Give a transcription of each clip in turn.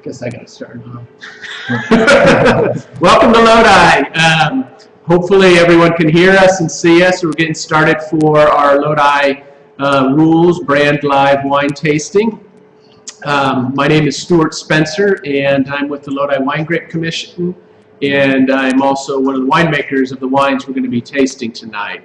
guess I got to start off. Welcome to Lodi. Hopefully everyone can hear us and see us. We're getting started for our Lodi Rules Brand Live Wine Tasting. My name is Stuart Spencer, and I'm with the Lodi Winegrape Commission, and I'm also one of the winemakers of the wines we're going to be tasting tonight.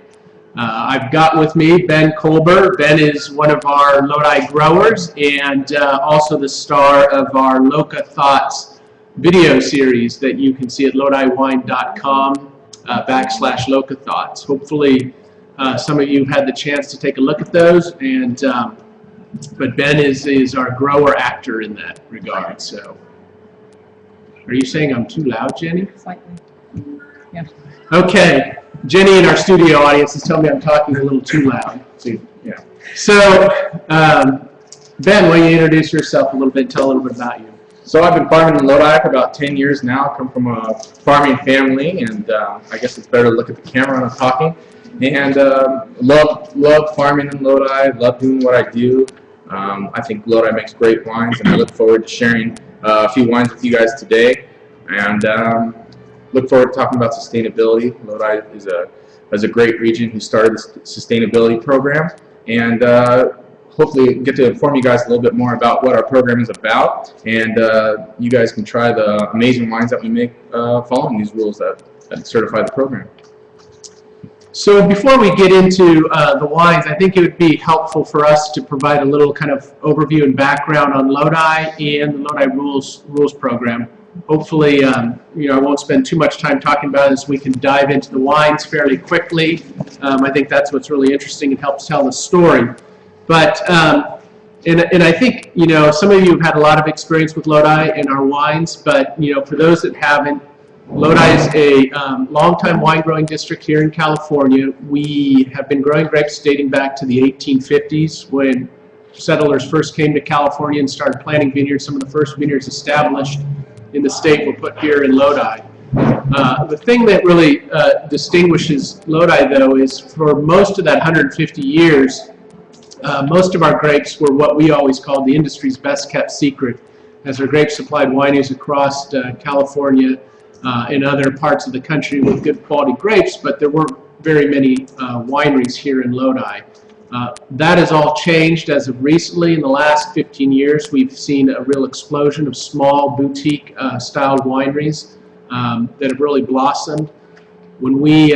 I've got with me Ben Kolber. Ben is one of our Lodi growers and also the star of our Loca Thoughts video series that you can see at lodiwine.com /Loca Thoughts. Hopefully some of you have had the chance to take a look at those, and but Ben is our grower actor in that regard. So, are you saying I'm too loud, Jenny? Slightly. Yeah. Okay. Jenny in our studio audience is telling me I'm talking a little too loud. Yeah. So, Ben, why don't you introduce yourself a little bit and tell a little bit about you? So I've been farming in Lodi for about 10 years now. I come from a farming family, and I guess it's better to look at the camera when I'm talking. And love farming in Lodi, love doing what I do. I think Lodi makes great wines, and I look forward to sharing a few wines with you guys today. And look forward to talking about sustainability. Lodi is a great region who started this sustainability program, and hopefully get to inform you guys a little bit more about what our program is about, and you guys can try the amazing wines that we make following these rules that certify the program. So before we get into the wines, I think it would be helpful for us to provide a little kind of overview and background on Lodi and the Lodi Rules program. Hopefully, you know, I won't spend too much time talking about it, as we can dive into the wines fairly quickly. I think that's what's really interesting and helps tell the story. But and I think, you know, some of you have had a lot of experience with Lodi and our wines, but you know, for those that haven't, Lodi is a long-time wine growing district here in California. We have been growing grapes dating back to the 1850s, when settlers first came to California and started planting vineyards. Some of the first vineyards established in the state were put here in Lodi. The thing that really distinguishes Lodi, though, is for most of that 150 years, most of our grapes were what we always called the industry's best kept secret, as our grapes supplied wineries across California and other parts of the country with good quality grapes, but there weren't very many wineries here in Lodi. That has all changed as of recently. In the last 15 years, we've seen a real explosion of small boutique styled wineries that have really blossomed. When we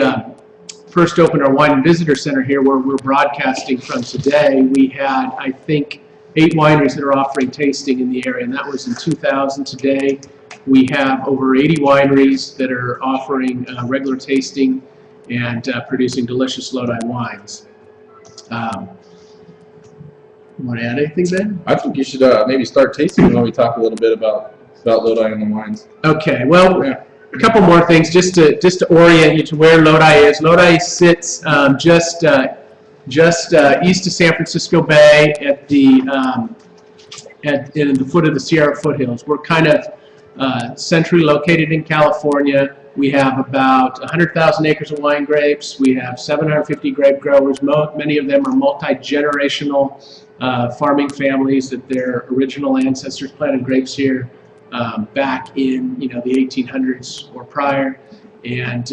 first opened our wine and visitor center here, where we're broadcasting from today, we had, I think, 8 wineries that are offering tasting in the area, and that was in 2000. Today we have over 80 wineries that are offering regular tasting and producing delicious Lodi wines. You want to add anything, Ben? I think you should maybe start tasting while we talk a little bit about Lodi and the wines. Okay, well, a couple more things just to orient you to where Lodi is. Lodi sits just east of San Francisco Bay at the in the foot of the Sierra foothills. We're kind of centrally located in California. We have about 100,000 acres of wine grapes. We have 750 grape growers. Many of them are multi-generational farming families that their original ancestors planted grapes here back in, you know, the 1800s or prior. And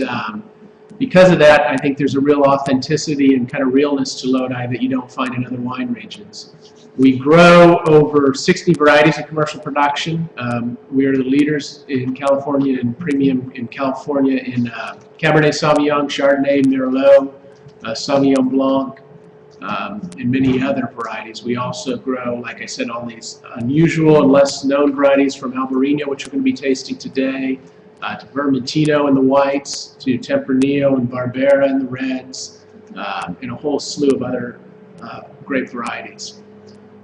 because of that, I think there's a real authenticity and kind of realness to Lodi that you don't find in other wine regions. We grow over 60 varieties of commercial production. We are the leaders in California in premium in California in Cabernet Sauvignon, Chardonnay, Merlot, Sauvignon Blanc, and many other varieties. We also grow, like I said, all these unusual and less known varieties, from Albarino, which we're going to be tasting today, to Vermentino in the whites, to Tempranillo and Barbera in the reds, and a whole slew of other grape varieties.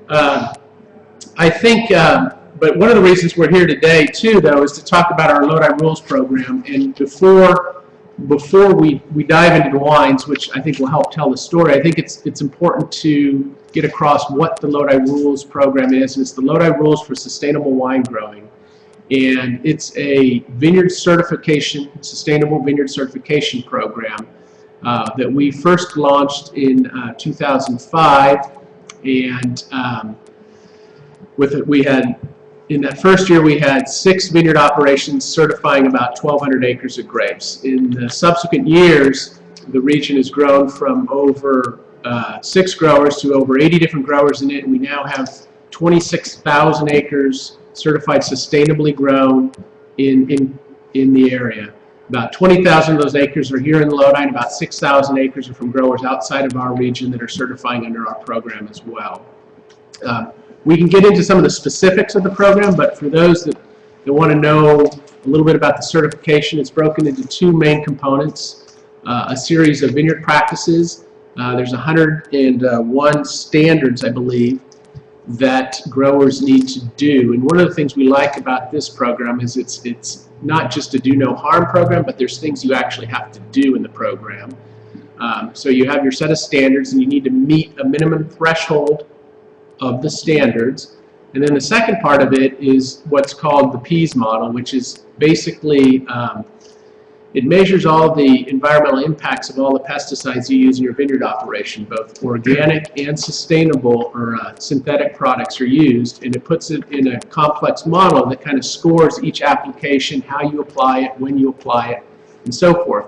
I think, but one of the reasons we're here today, too, though, is to talk about our Lodi Rules program. And before we dive into the wines, which I think will help tell the story, I think it's important to get across what the Lodi Rules program is. And it's the Lodi Rules for Sustainable Winegrowing. And it's a vineyard certification, sustainable vineyard certification program that we first launched in 2005. And with it, we had in that first year, we had 6 vineyard operations certifying about 1,200 acres of grapes. In the subsequent years, the region has grown from over 6 growers to over 80 different growers in it, and we now have 26,000 acres certified sustainably grown in the area. About 20,000 of those acres are here in Lodi, and about 6,000 acres are from growers outside of our region that are certifying under our program as well. We can get into some of the specifics of the program, but for those that want to know a little bit about the certification, it's broken into 2 main components. A series of vineyard practices. There's 101 standards, I believe, that growers need to do. And one of the things we like about this program is it's not just a do no harm program, but there's things you actually have to do in the program. So you have your set of standards, and you need to meet a minimum threshold of the standards. And then the second part of it is what's called the PEAS model, which is basically it measures all the environmental impacts of all the pesticides you use in your vineyard operation. Both organic and sustainable or synthetic products are used, and it puts it in a complex model that kind of scores each application, how you apply it, when you apply it, and so forth.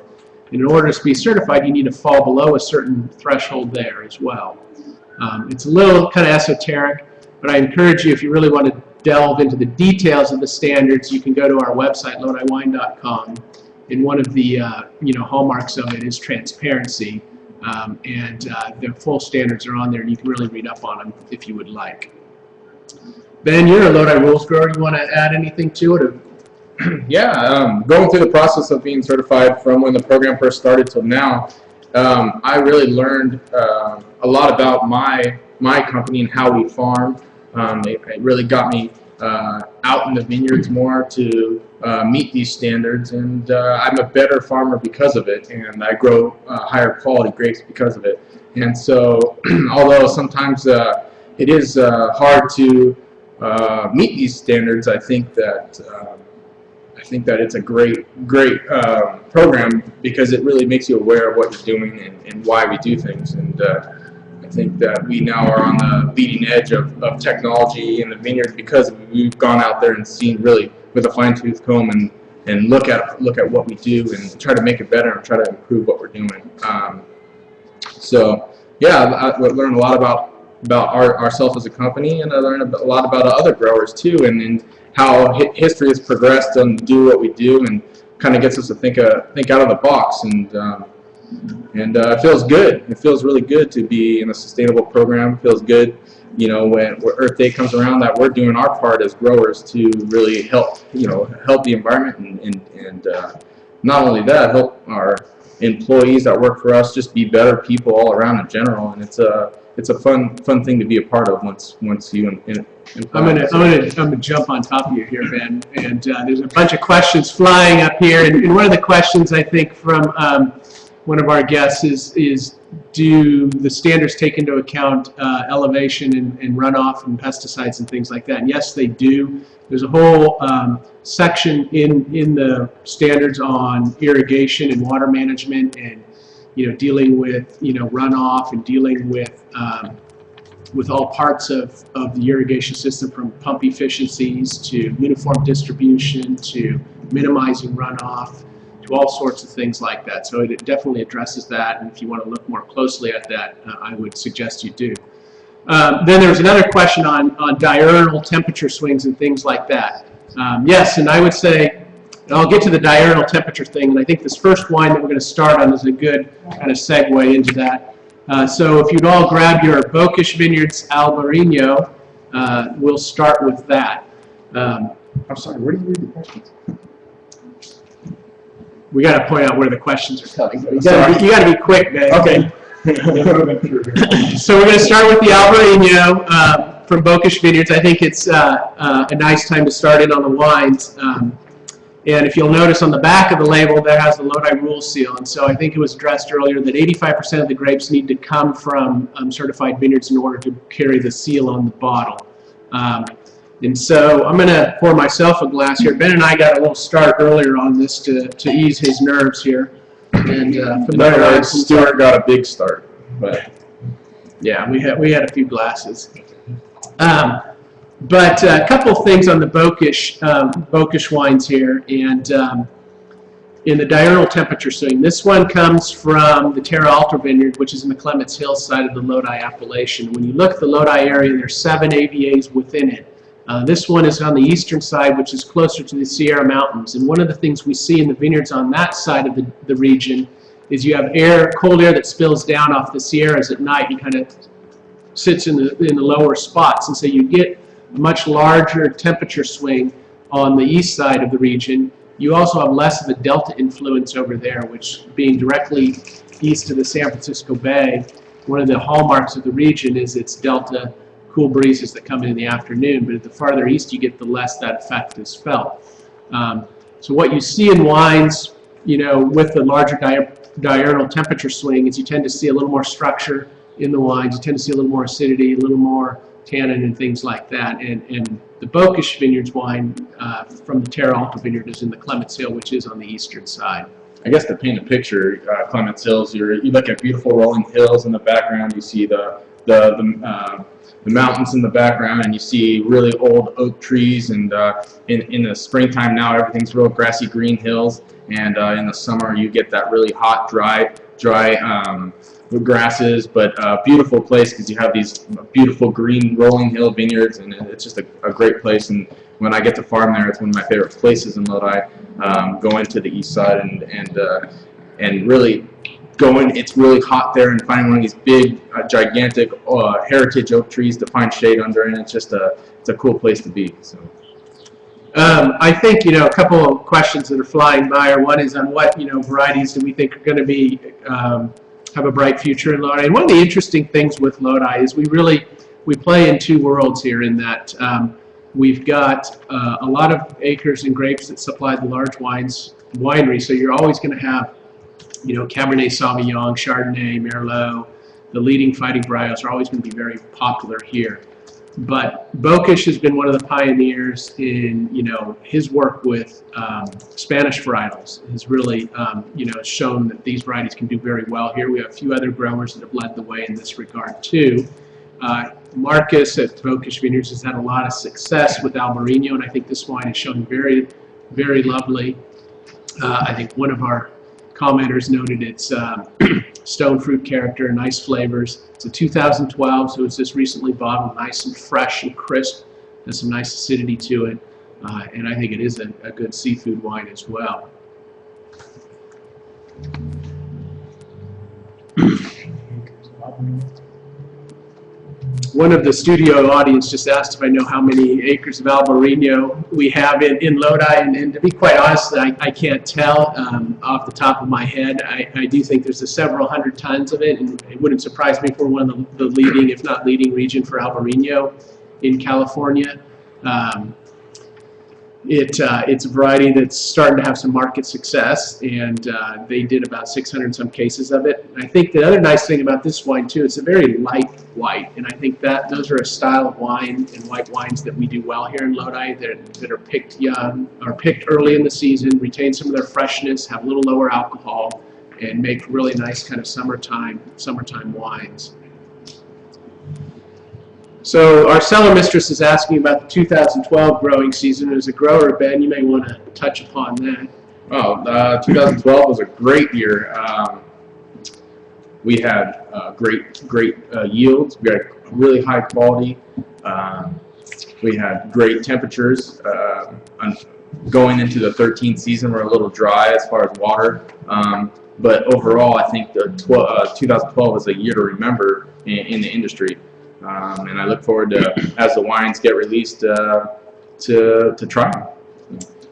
And in order to be certified, you need to fall below a certain threshold there as well. It's a little kind of esoteric, but I encourage you, if you really want to delve into the details of the standards, you can go to our website, lodiwine.com. And one of the hallmarks of it is transparency, and the full standards are on there, and you can really read up on them if you would like. Ben, you're a Lodi Rules grower. You want to add anything to it? Or? Yeah, going through the process of being certified from when the program first started till now, I really learned a lot about my company and how we farm. It really got me out in the vineyards more to meet these standards, and I'm a better farmer because of it, and I grow higher quality grapes because of it. And so, although sometimes it is hard to meet these standards, I think that it's a great program, because it really makes you aware of what you're doing and why we do things. And I think that we now are on the leading edge of technology in the vineyard, because we've gone out there and seen really with a fine-tooth comb and look at what we do and try to make it better and try to improve what we're doing. So yeah, I learned a lot about ourselves as a company, and I learned a lot about other growers too, and how history has progressed and do what we do, and kind of gets us to think out of the box. And it feels good. It feels really good to be in a sustainable program. It feels good, when Earth Day comes around, that we're doing our part as growers to really help the environment, and not only that, help our employees that work for us just be better people all around in general. And it's a fun thing to be a part of once you. I'm gonna jump on top of you here, Ben. And there's a bunch of questions flying up here, and one of the questions I think from one of our guests is do the standards take into account elevation and runoff and pesticides and things like that? And yes, they do. There's a whole section in the standards on irrigation and water management, and dealing with runoff, and dealing with all parts of the irrigation system, from pump efficiencies to uniform distribution to minimizing runoff, to all sorts of things like that. So it definitely addresses that, and if you want to look more closely at that, I would suggest you do. Then there was another question on diurnal temperature swings and things like that. Yes, and I would say, and I'll get to the diurnal temperature thing, and I think this first wine that we're going to start on is a good kind of segue into that. So if you'd all grab your Bokish Vineyards Albarino, we'll start with that. I'm sorry, where do you read the questions? We got to point out where the questions are coming. You got to be quick, man. Okay. So we're going to start with the Albarino from Bokish Vineyards. I think it's a nice time to start in on the wines. And if you'll notice on the back of the label, that has the Lodi Rules seal. And so I think it was addressed earlier that 85% of the grapes need to come from certified vineyards in order to carry the seal on the bottle. And so I'm going to pour myself a glass here. Ben and I got a little start earlier on this to ease his nerves here. And Stuart got a big start. But yeah, we had a few glasses. But a couple of things on the Bokish wines here, and in the diurnal temperature swing. This one comes from the Terra Alta vineyard, which is in the Clements Hill side of the Lodi appellation. When you look at the Lodi area, there's 7 AVAs within it. This one is on the eastern side, which is closer to the Sierra Mountains. And one of the things we see in the vineyards on that side of the region is you have cold air that spills down off the Sierras at night and kind of sits in the lower spots. And so you get a much larger temperature swing on the east side of the region. You also have less of a delta influence over there, which being directly east of the San Francisco Bay, one of the hallmarks of the region is its delta cool breezes that come in the afternoon, but at the farther east you get, the less that effect is felt. So what you see in wines, with the larger diurnal temperature swing is you tend to see a little more structure in the wines, you tend to see a little more acidity, a little more tannin and things like that. And the Bokish Vineyards wine from the Terra Alta vineyard is in the Clements Hill, which is on the eastern side. I guess to paint a picture, Clements Hills, you look at beautiful rolling hills in the background, you see the mountains in the background, and you see really old oak trees, and in the springtime now everything's real grassy green hills, and in the summer you get that really hot, dry grasses, but beautiful place because you have these beautiful green rolling hill vineyards, and it's just a great place. And when I get to farm there, it's one of my favorite places in Lodi. Going to the east side and really going, it's really hot there, and finding one of these big gigantic heritage oak trees to find shade under, and it's just it's a cool place to be. So I think a couple of questions that are flying by are, one is on what varieties do we think are going to be have a bright future in Lodi. And one of the interesting things with Lodi is we play in two worlds here, in that we've got a lot of acres and grapes that supply the large wineries, so you're always going to have Cabernet Sauvignon, Chardonnay, Merlot. The leading fighting varieties are always going to be very popular here. But Bokish has been one of the pioneers in his work with Spanish varietals. Has really shown that these varieties can do very well here. We have a few other growers that have led the way in this regard too. Marcus at Bokish Vineyards has had a lot of success with Albarino, and I think this wine is shown very, very lovely. I think one of our commenters noted its stone fruit character, nice flavors. It's a 2012, so it's just recently bottled, nice and fresh and crisp. Has some nice acidity to it, and I think it is a good seafood wine as well. One of the studio audience just asked if I know how many acres of Albarino we have in Lodi, and to be quite honest, I can't tell off the top of my head. I do think there's several hundred tons of it, and it wouldn't surprise me if we're one of the leading, if not leading, region for Albarino in California. It's a variety that's starting to have some market success, and they did about 600 and some cases of it. And I think the other nice thing about this wine too, it's a very light white, and I think that those are a style of wine and white wines that we do well here in Lodi, that are picked young, or picked early in the season, retain some of their freshness, have a little lower alcohol, and make really nice kind of summertime wines. So our cellar mistress is asking about the 2012 growing season. As a grower, Ben, you may want to touch upon that. Oh, 2012 was a great year. We had great yields. We had really high quality. We had great temperatures. Going into the 13th season, we're a little dry as far as water. But overall, I think the 2012 is a year to remember in the industry. And I look forward to, as the wines get released, to try them.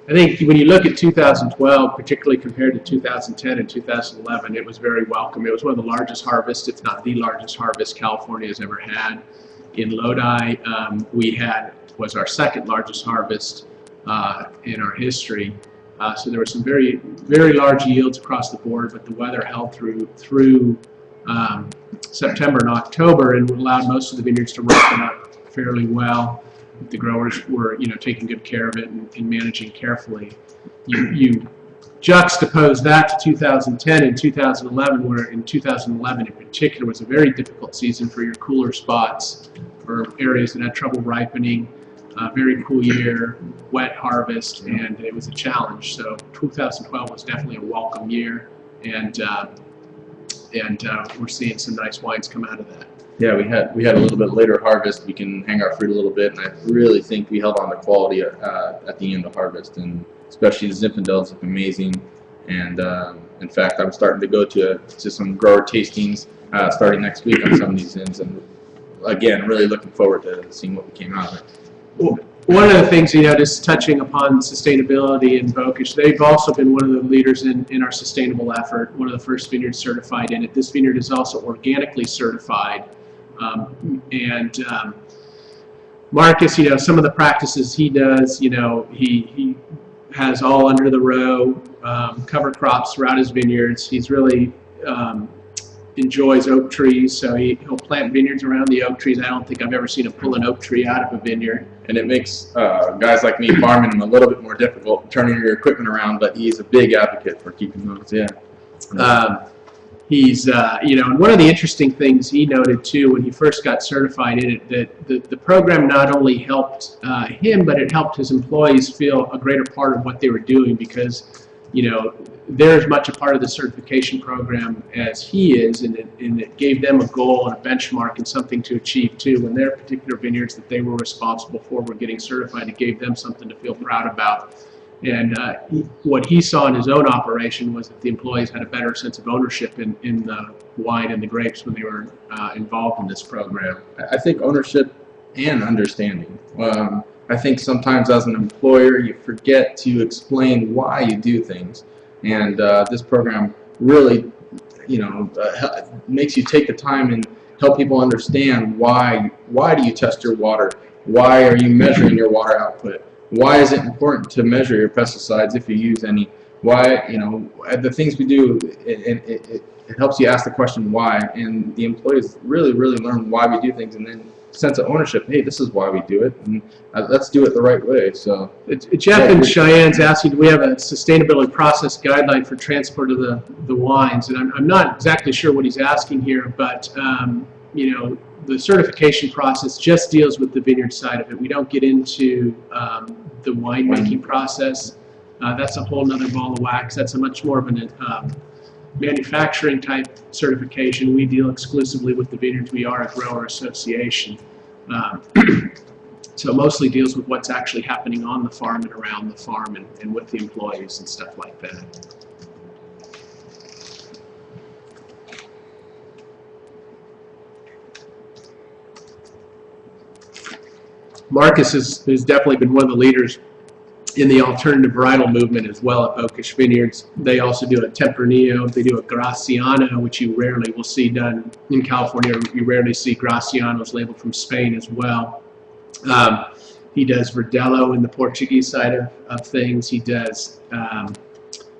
I think when you look at 2012, particularly compared to 2010 and 2011, it was very welcome. It was one of the largest harvests, if not the largest harvest California has ever had. In Lodi, was our second largest harvest in our history. So there were some very, very large yields across the board, but the weather held through September and October, and allowed most of the vineyards to ripen up fairly well. The growers were, taking good care of it and managing carefully. You juxtapose that to 2010 and 2011, where in 2011 in particular was a very difficult season for your cooler spots, for areas that had trouble ripening. Very cool year, wet harvest, and it was a challenge. So 2012 was definitely a welcome year, and we're seeing some nice wines come out of that. Yeah, we had a little bit later harvest. We can hang our fruit a little bit, and I really think we held on to quality at the end of harvest, and especially the Zinfandels look amazing. And in fact, I'm starting to go to some grower tastings starting next week on some of these Zins, and again, really looking forward to seeing what came out of it. Well, one of the things, just touching upon sustainability in Bokish, they've also been one of the leaders in our sustainable effort, one of the first vineyards certified in it. This vineyard is also organically certified. Marcus, some of the practices he does, he has all under the row, cover crops throughout his vineyards. He's really enjoys oak trees, so he'll plant vineyards around the oak trees. I don't think I've ever seen him pull an oak tree out of a vineyard. And it makes guys like me farming him a little bit more difficult, turning your equipment around, but he's a big advocate for keeping those, He's, and one of the interesting things he noted too when he first got certified in it, that the program not only helped him, but it helped his employees feel a greater part of what they were doing, because, they're as much a part of the certification program as he is, and it gave them a goal and a benchmark and something to achieve too. When their particular vineyards that they were responsible for were getting certified, it gave them something to feel proud about. And what he saw in his own operation was that the employees had a better sense of ownership in the wine and the grapes when they were involved in this program. I think ownership and understanding. I think sometimes as an employer you forget to explain why you do things, and this program really, makes you take the time and help people understand why do you test your water, why are you measuring your water output. Why is it important to measure your pesticides if you use any? Why, the things we do, it helps you ask the question why, and the employees really learn why we do things, and then sense of ownership. Hey, this is why we do it, and let's do it the right way. So Jeff and Cheyenne's asking, do we have a sustainability process guideline for transport of the wines? And I'm not exactly sure what he's asking here, but the certification process just deals with the vineyard side of it. We don't get into the winemaking process. That's a whole nother ball of wax. That's a much more of an manufacturing type certification. We deal exclusively with the vineyards. We are a grower association. So it mostly deals with what's actually happening on the farm and around the farm and with the employees and stuff like that. Marcus has definitely been one of the leaders in the alternative varietal movement as well at Bokish Vineyards. They also do a Tempranillo. They do a Graciano, which you rarely will see done in California. You rarely see Gracianos labeled from Spain as well. He does Verdelho in the Portuguese side of things. He does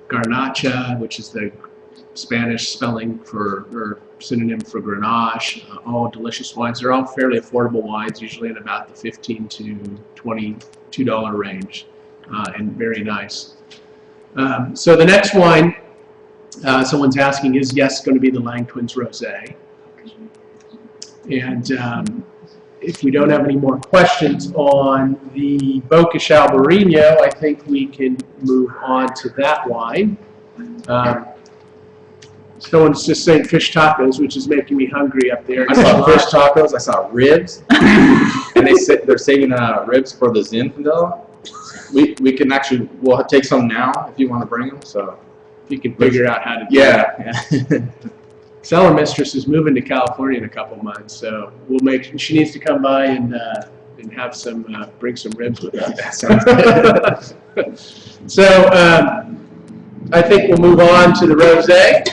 Garnacha, which is the Spanish spelling or synonym for Grenache. All delicious wines. They're all fairly affordable wines, usually in about the $15 to $22 range, and very nice. So the next wine, someone's asking, is yes going to be the Lang Twins Rosé? And if we don't have any more questions on the Bokish Albarino, I think we can move on to that wine. Someone's just saying fish tacos, which is making me hungry up there. I saw fish tacos. I saw ribs, and they're saving ribs for the Zinfandel. We can actually, we'll take some now if you want to bring them. So if you can figure out how to do that. Cellar Mistress is moving to California in a couple months, so we'll make. She needs to come by and have some, bring some ribs with us. That sounds good. So I think we'll move on to the rosé.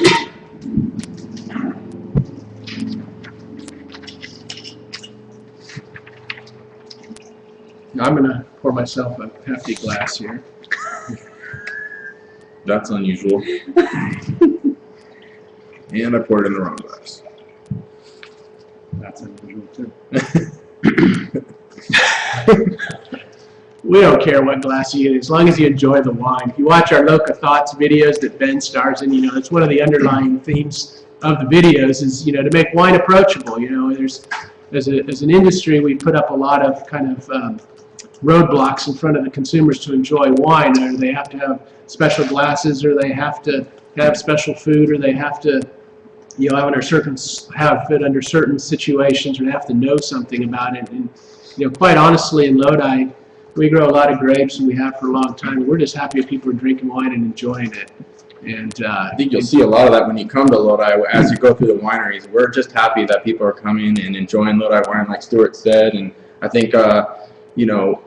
Now I'm going to pour myself a hefty glass here. That's unusual. And I poured it in the wrong glass. That's unusual too. We don't care what glass you get, as long as you enjoy the wine. If you watch our Loca Thoughts videos that Ben stars in, it's one of the underlying themes of the videos is, to make wine approachable. There's as an industry, we put up a lot of kind of roadblocks in front of the consumers to enjoy wine, or they have to have special glasses, or they have to have special food, or they have to, you know, have it under certain situations, or they have to know something about it. And you know, quite honestly, in Lodi, we grow a lot of grapes, and we have for a long time. And we're just happy if people are drinking wine and enjoying it. And I think you'll see a lot of that when you come to Lodi as you go through the wineries. We're just happy that people are coming and enjoying Lodi wine, like Stuart said. And I think, you know,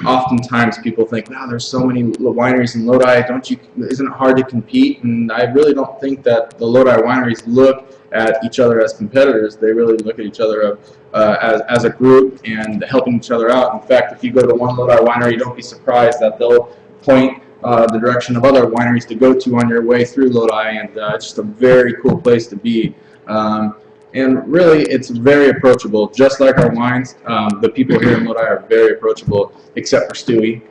oftentimes people think, wow, there's so many wineries in Lodi. Isn't it hard to compete? And I really don't think that the Lodi wineries look at each other as competitors. They really look at each other as a group and helping each other out. In fact, if you go to one Lodi winery, don't be surprised that they'll point the direction of other wineries to go to on your way through Lodi, and it's just a very cool place to be. And really, it's very approachable, just like our wines. The people here in Lodi are very approachable, except for Stewie.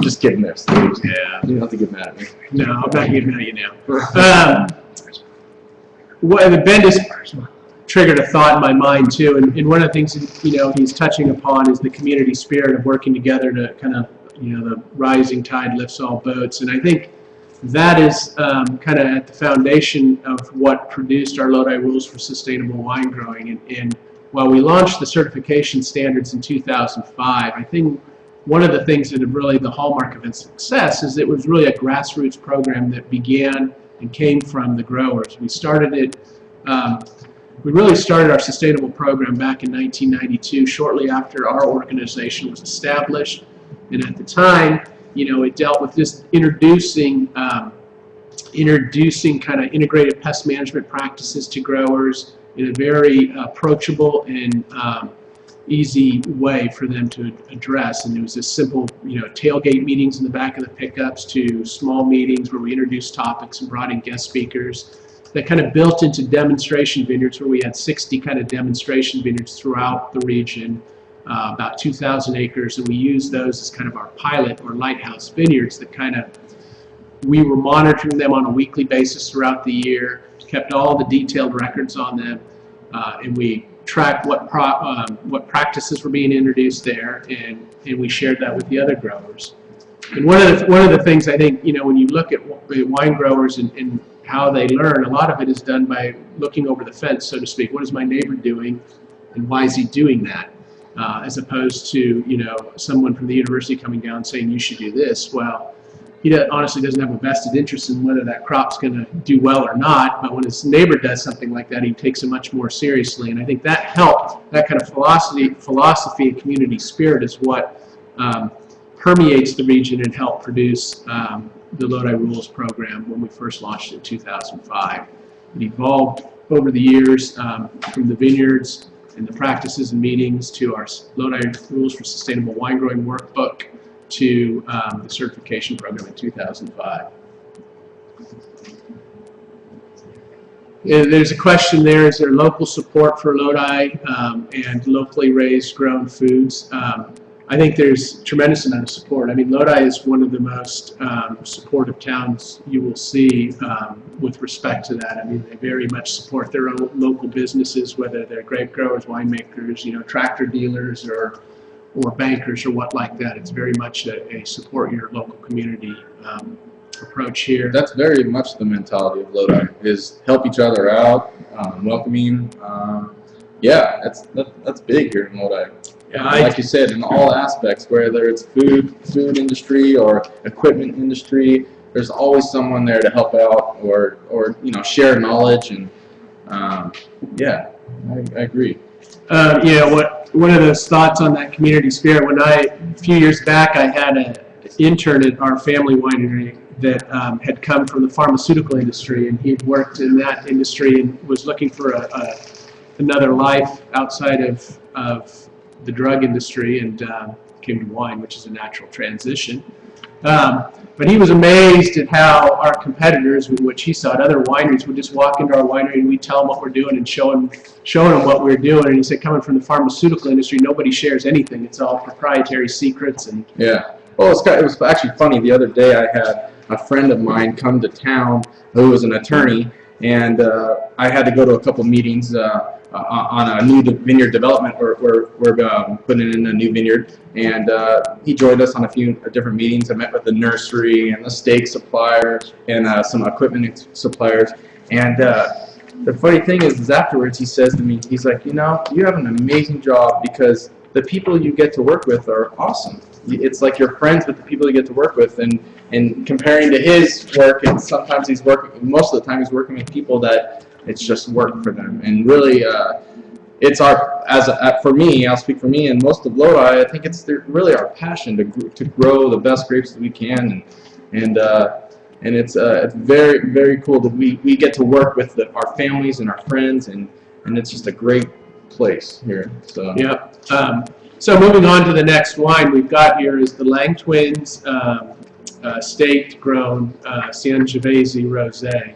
Just kidding there, Stewie. Yeah. You don't have to get mad at me. No, I'm not getting mad at you now. Ben just triggered a thought in my mind too, and one of the things, you know, he's touching upon is the community spirit of working together to kind of, you know, the rising tide lifts all boats, and I think that is kind of at the foundation of what produced our Lodi Rules for Sustainable Wine Growing. And while we launched the certification standards in 2005, I think one of the things that are really the hallmark of its success is it was really a grassroots program that began and came from the growers. We started it. We really started our sustainable program back in 1992, shortly after our organization was established. And at the time, you know, it dealt with just introducing kind of integrated pest management practices to growers in a very approachable and easy way for them to address. And it was this simple, you know, tailgate meetings in the back of the pickups to small meetings where we introduced topics and brought in guest speakers that kind of built into demonstration vineyards, where we had 60 kind of demonstration vineyards throughout the region, about 2,000 acres, and we used those as kind of our pilot or lighthouse vineyards that kind of, we were monitoring them on a weekly basis throughout the year, kept all the detailed records on them, and we tracked what practices were being introduced there, and we shared that with the other growers. And one of the things I think, you know, when you look at wine growers and how they learn, a lot of it is done by looking over the fence, so to speak. What is my neighbor doing, and why is he doing that? As opposed to, you know, someone from the university coming down saying you should do this. Well, he honestly doesn't have a vested interest in whether that crop's going to do well or not, but when his neighbor does something like that, he takes it much more seriously. And I think that helped, that kind of philosophy and community spirit is what permeates the region and helped produce the Lodi Rules program when we first launched it in 2005. It evolved over the years from the vineyards and the practices and meetings to our Lodi Rules for Sustainable Wine Growing workbook to the certification program in 2005. There's a question there, is there local support for Lodi and locally raised grown foods? I think there's a tremendous amount of support. I mean, Lodi is one of the most supportive towns you will see with respect to that. I mean, they very much support their own local businesses, whether they're grape growers, winemakers, you know, tractor dealers, or bankers, or what like that. It's very much a support your local community approach here. That's very much the mentality of Lodi, is help each other out, welcoming. Yeah, that's big here in Lodi. Yeah, like you said, in all aspects, whether it's food industry or equipment industry, there's always someone there to help out or you know, share knowledge. And yeah, I agree. Yeah, one of those thoughts on that community spirit, when a few years back I had an intern at our family winery that had come from the pharmaceutical industry, and he had worked in that industry and was looking for another life outside of the drug industry, and came to wine, which is a natural transition. But he was amazed at how our competitors, which he saw at other wineries, would just walk into our winery and we'd tell them what we're doing and showing them what we're doing. And he said, coming from the pharmaceutical industry, nobody shares anything. It's all proprietary secrets. And yeah. Well, it was actually funny. The other day I had a friend of mine come to town who was an attorney, and I had to go to a couple meetings on a new vineyard development. We're putting in a new vineyard, and he joined us on a few different meetings. I met with the nursery and the steak supplier and some equipment suppliers. And the funny thing is afterwards he says to me, he's like, you know, you have an amazing job because the people you get to work with are awesome. It's like you're friends with the people you get to work with, and comparing to his work, and sometimes he's working, most of the time he's working with people that it's just work for them. And really, it's for me, I'll speak for me and most of Lodi, I think it's really our passion to grow the best grapes that we can, and it's very, very cool that we get to work with our families and our friends, and it's just a great place here. So yeah. So moving on to the next wine we've got here is the Lang Twins staked grown Sangiovese Rosé.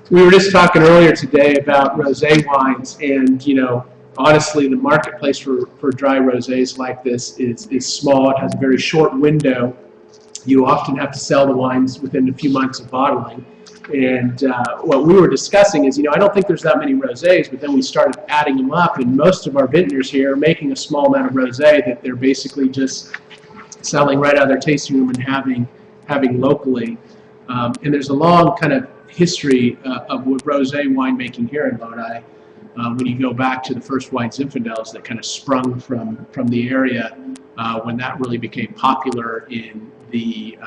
We were just talking earlier today about rosé wines, and you know, honestly, the marketplace for dry rosés like this is small. It has a very short window. You often have to sell the wines within a few months of bottling. And what we were discussing is, you know, I don't think there's that many rosés, but then we started adding them up, and most of our vintners here are making a small amount of rosé that they're basically just selling right out of their tasting room and having locally. And there's a long kind of history of rosé winemaking here in Lodi. When you go back to the first wine Zinfandels that kind of sprung from the area, when that really became popular in the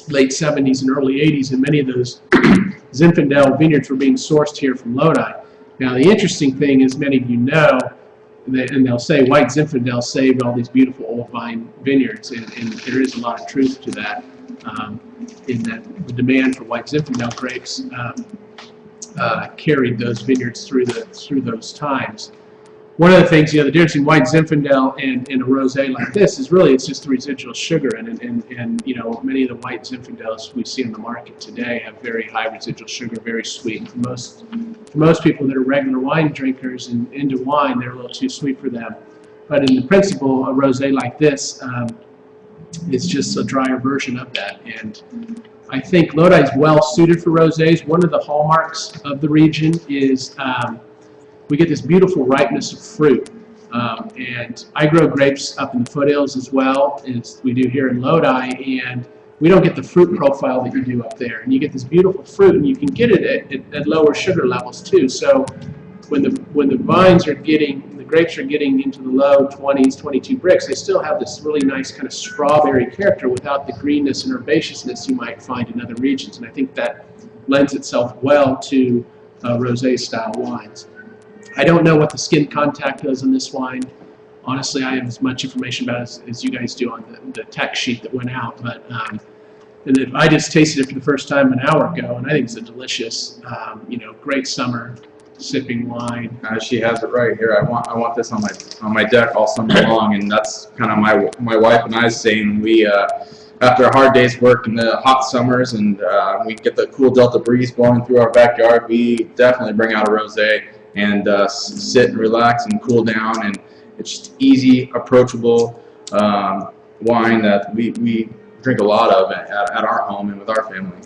late 70s and early 80s, and many of those Zinfandel vineyards were being sourced here from Lodi. Now the interesting thing is, many of you know, and they'll say white Zinfandel saved all these beautiful old vine vineyards, and there is a lot of truth to that, in that the demand for white Zinfandel grapes carried those vineyards through those times. One of the things, you know, the difference between white Zinfandel and a rosé like this is really it's just the residual sugar, and you know, many of the white Zinfandels we see on the market today have very high residual sugar, very sweet. For most people that are regular wine drinkers and into wine, they're a little too sweet for them. But in the principle, a rosé like this is just a drier version of that. And I think Lodi is well suited for rosés. One of the hallmarks of the region is we get this beautiful ripeness of fruit. And I grow grapes up in the foothills as well as we do here in Lodi, and we don't get the fruit profile that you do up there. And you get this beautiful fruit, and you can get it at lower sugar levels too. So when the vines are getting, the grapes are getting into the low 20s, 22 Brix, they still have this really nice kind of strawberry character without the greenness and herbaceousness you might find in other regions. And I think that lends itself well to rosé style wines. I don't know what the skin contact is on this wine. Honestly, I have as much information about it as you guys do on the tech sheet that went out. But and I just tasted it for the first time an hour ago, and I think it's a delicious, you know, great summer sipping wine. She has it right here. I want this on my deck all summer long, and that's kind of my wife and I's saying. We after a hard day's work in the hot summers, and we get the cool Delta breeze blowing through our backyard, we definitely bring out a rosé and sit and relax and cool down, and it's just easy, approachable wine that we drink a lot of at our home and with our family.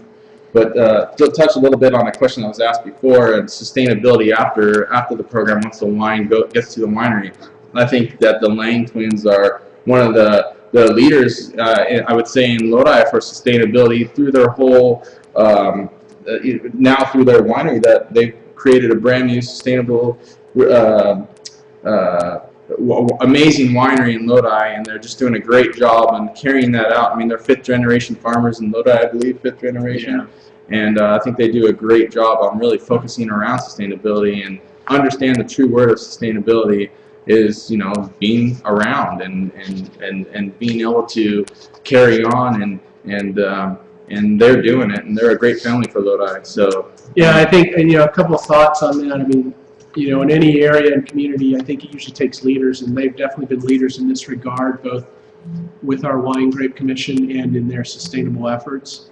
But to touch a little bit on a question that was asked before, and sustainability after the program, once the wine gets to the winery, I think that the Lang Twins are one of the leaders, I would say, in Lodi for sustainability through their whole, now through their winery, that they've created a brand new sustainable, amazing winery in Lodi, and they're just doing a great job on carrying that out. I mean, they're 5th generation farmers in Lodi, I believe, 5th generation. Yeah. And I think they do a great job on really focusing around sustainability, and understand the true word of sustainability is, you know, being around and being able to carry on, and they're doing it, and they're a great family for Lodi. So yeah, I think, and you know, a couple of thoughts on that. I mean, you know, in any area and community, I think it usually takes leaders, and they've definitely been leaders in this regard, both with our Winegrape Commission and in their sustainable efforts.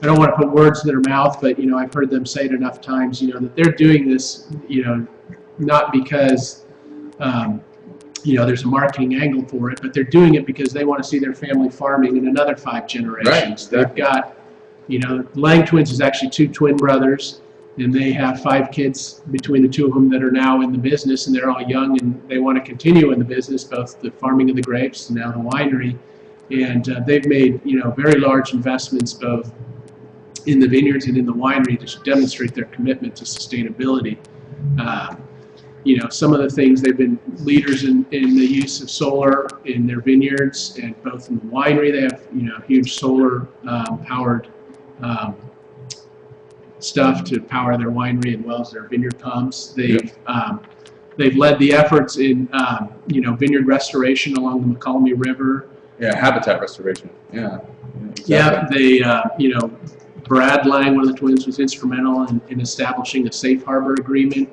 I don't want to put words in their mouth, but, you know, I've heard them say it enough times, you know, that they're doing this, you know, not because, you know, there's a marketing angle for it, but they're doing it because they want to see their family farming in another 5 generations. Right. They've got, you know, Lang Twins is actually 2 twin brothers. and they have 5 kids between the 2 of them that are now in the business, and they're all young and they want to continue in the business, both the farming of the grapes and now the winery. And they've made, you know, very large investments both in the vineyards and in the winery to demonstrate their commitment to sustainability. You know, some of the things, they've been leaders in the use of solar in their vineyards, and both in the winery they have, you know, huge solar powered stuff to power their winery as well as their vineyard pumps. They've led the efforts in you know, vineyard restoration along the McCallum River. Yeah, habitat restoration. Yeah. Exactly. Yeah, they you know, Brad Lang, one of the twins, was instrumental in establishing a safe harbor agreement,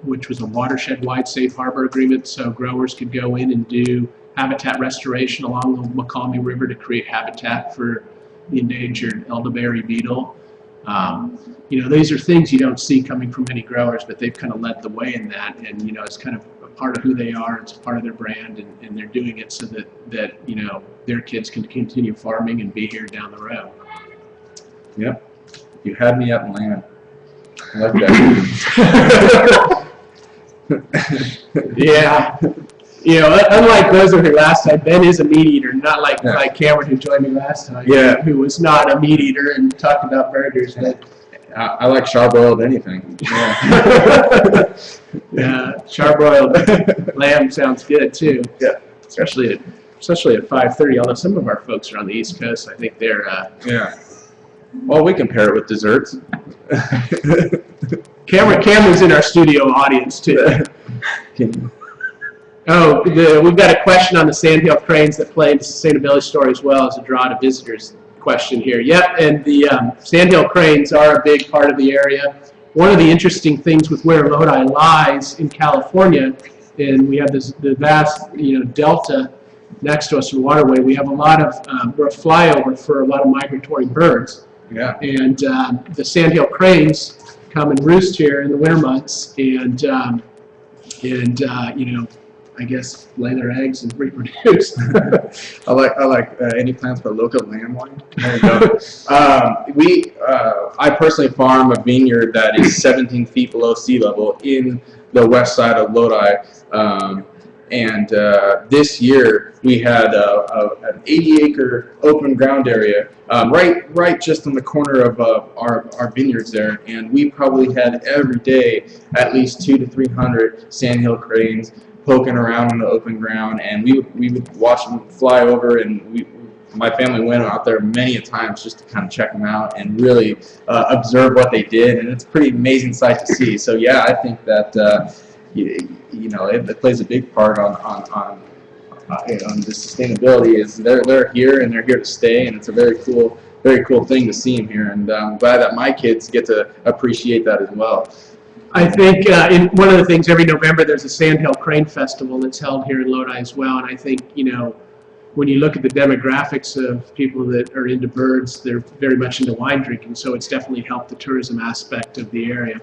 which was a watershed-wide safe harbor agreement, so growers could go in and do habitat restoration along the McCallum River to create habitat for the endangered elderberry beetle. You know, these are things you don't see coming from many growers, but they've kind of led the way in that, and you know, it's kind of a part of who they are. It's part of their brand, and they're doing it so that you know, their kids can continue farming and be here down the road. Yep. You had me at land. I like that. Yeah. You know, unlike those of you last time, Ben is a meat eater, not like Cameron, who joined me last time. Yeah. Who was not a meat eater and talked about burgers. But I like charbroiled anything. Yeah. Yeah, charbroiled lamb sounds good too. Yeah. Especially at 5:30. Although some of our folks are on the East Coast, I think they're. Yeah. Well, we can pair it with desserts. Cameron's in our studio audience too. Oh, we've got a question on the sandhill cranes that play in the sustainability story as well as a draw to visitors question here. Yep, and the sandhill cranes are a big part of the area. One of the interesting things with where Lodi lies in California, and we have the vast, you know, delta next to us in waterway, we have a lot of, we're a flyover for a lot of migratory birds. Yeah. And the sandhill cranes come and roost here in the winter months, and you know, I guess lay their eggs and reproduce. I like any plans for local land wine. There you go. I personally farm a vineyard that is 17 feet below sea level in the west side of Lodi. And this year we had an 80-acre open ground area right just on the corner of our vineyards there, and we probably had every day at least 200 to 300 sandhill cranes poking around in the open ground, and we would watch them fly over, and my family went out there many a times just to kind of check them out and really observe what they did, and it's a pretty amazing sight to see. So yeah, I think that you know, it plays a big part on the sustainability. Is they're here and they're here to stay, and it's a very cool thing to see them here, and I'm glad that my kids get to appreciate that as well. I think in one of the things, every November there's a Sandhill Crane Festival that's held here in Lodi as well, and I think, you know, when you look at the demographics of people that are into birds, they're very much into wine drinking, so it's definitely helped the tourism aspect of the area.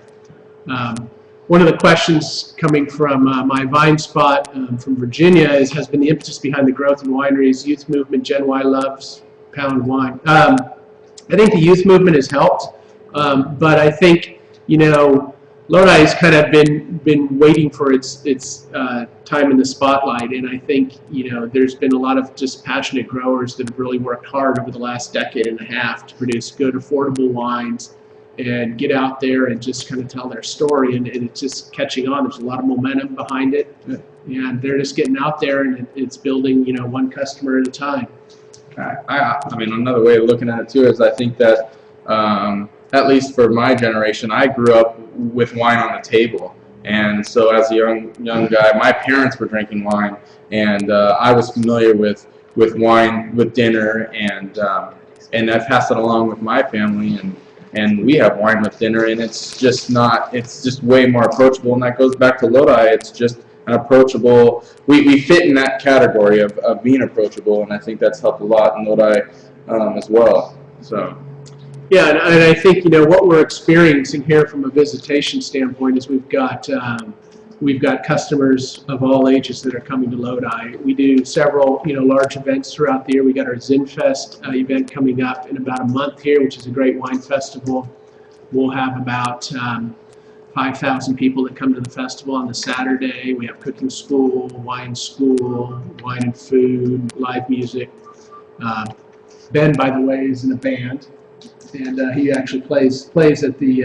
One of the questions coming from my vine spot from Virginia has been the impetus behind the growth in wineries, youth movement, Gen Y loves pound wine. I think the youth movement has helped, but I think, you know, Lodi has kind of been waiting for its time in the spotlight, and I think, you know, there's been a lot of just passionate growers that have really worked hard over the last decade and a half to produce good, affordable wines and get out there and just kind of tell their story, and it's just catching on. There's a lot of momentum behind it, and they're just getting out there, and it's building, you know, one customer at a time. I mean, another way of looking at it too is I think that at least for my generation, I grew up with wine on the table, and so as a young guy, my parents were drinking wine, and I was familiar with wine with dinner, and I passed it along with my family, and we have wine with dinner, and it's just way more approachable, and that goes back to Lodi. It's just an approachable, we fit in that category of being approachable, and I think that's helped a lot in Lodi as well. So. Yeah, and I think, you know, what we're experiencing here from a visitation standpoint is we've got customers of all ages that are coming to Lodi. We do several, you know, large events throughout the year. We got our ZinFest event coming up in about a month here, which is a great wine festival. We'll have about 5,000 people that come to the festival on the Saturday. We have cooking school, wine and food, live music. Ben, by the way, is in a band, and he actually plays at the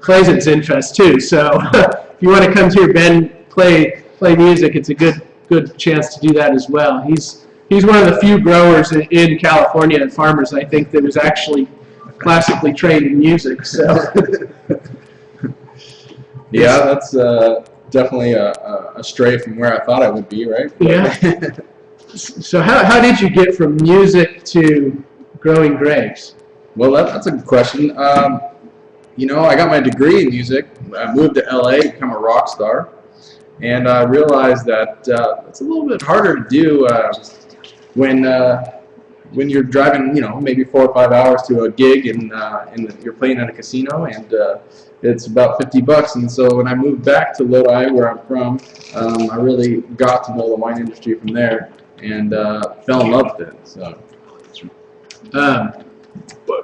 plays at Zinfest too. So if you want to come hear Ben play music, it's a good chance to do that as well. He's one of the few growers in California and farmers, I think, that was actually classically trained in music. So yeah, that's definitely a stray from where I thought I would be, right? Yeah. So how did you get from music to growing grapes? Well, that's a good question. You know, I got my degree in music. I moved to LA to become a rock star, and I realized that it's a little bit harder to do when you're driving, you know, maybe 4 or 5 hours to a gig and you're playing at a casino, and it's about $50. And so when I moved back to Lodi, where I'm from, I really got to know the wine industry from there and fell in love with it. So.